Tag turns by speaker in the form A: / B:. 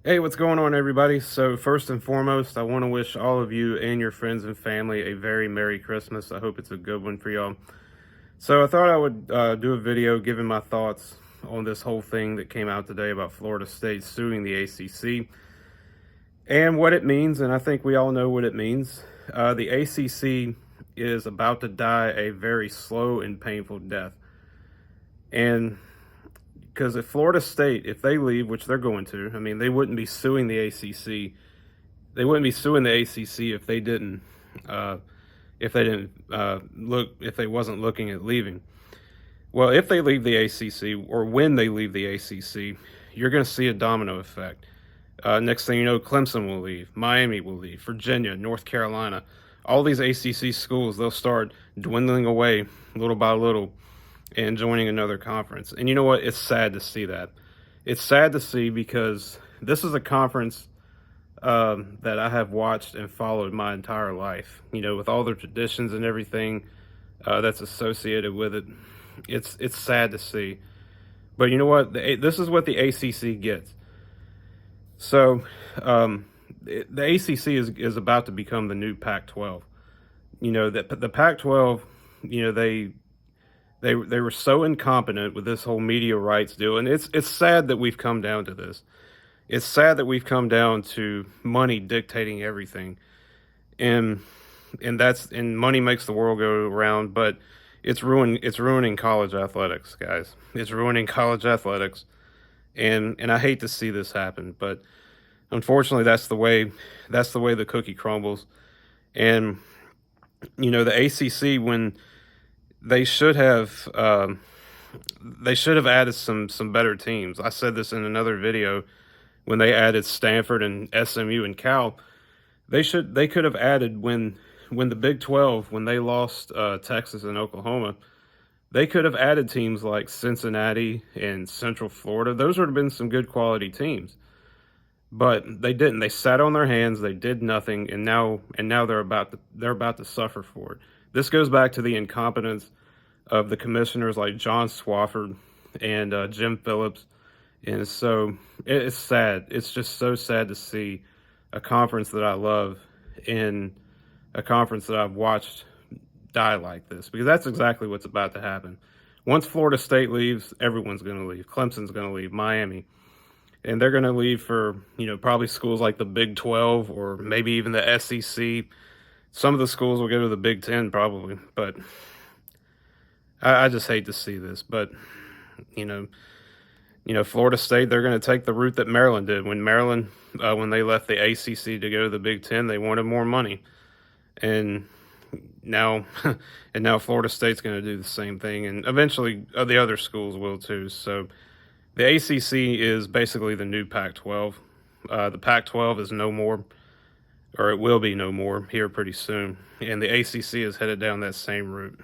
A: Hey, what's going on, everybody? So, first and foremost, I want to wish all of you and your friends and family a very Merry Christmas. I hope it's a good one for y'all. So, I thought I would do a video giving my thoughts on this whole thing that came out today about Florida State suing the ACC and what it means. And I think we all know what it means. The ACC is about to die a very slow and painful death. And because if Florida State, if they leave, which they're going to, I mean, they wouldn't be suing the ACC. They wouldn't be suing the ACC uh, if they didn't if they wasn't looking at leaving. Well, if they leave the ACC, or when they leave the ACC, you're going to see a domino effect. Next thing you know, Clemson will leave, Miami will leave, Virginia, North Carolina, all these ACC schools, they'll start dwindling away little by little and joining another conference. And you know what? It's sad to see that. It's sad to see because this is a conference that I have watched and followed my entire life. You know, with all the traditions and everything that's associated with it. It's sad to see. But you know what? This is what the ACC gets. So the ACC is about to become the new Pac-12. You know, that the Pac-12, you know, they were so incompetent with this whole media rights deal, and it's sad that we've come down to this. It's sad that we've come down to money dictating everything, and and money makes the world go around. But it's ruining college athletics, guys. It's ruining college athletics, and I hate to see this happen, but unfortunately, that's the way the cookie crumbles. And you know, the ACC, when they should have added some better teams. I said this in another video when they added Stanford and SMU and Cal. They could have added when the Big 12, when they lost Texas and Oklahoma, they could have added teams like Cincinnati and Central Florida. Those would have been some good quality teams. But they didn't. They sat on their hands. They did nothing, and now they're about to suffer for it. This goes back to the incompetence of the commissioners like John Swofford and Jim Phillips, and so it's sad. It's just so sad to see a conference that I love and a conference that I've watched die like this, because that's exactly what's about to happen. Once Florida State leaves, everyone's going to leave. Clemson's going to leave. Miami. And they're going to leave for, you know, probably schools like the Big 12 or maybe even the SEC. Some of the schools will go to the Big 10 probably, but I just hate to see this. But, you know, Florida State, they're going to take the route that Maryland did. When Maryland, when they left the ACC to go to the Big 10, they wanted more money. And now, and now Florida State's going to do the same thing. And eventually the other schools will too. So, the ACC is basically the new Pac-12. The Pac-12 is no more, or it will be no more here pretty soon. And the ACC is headed down that same route.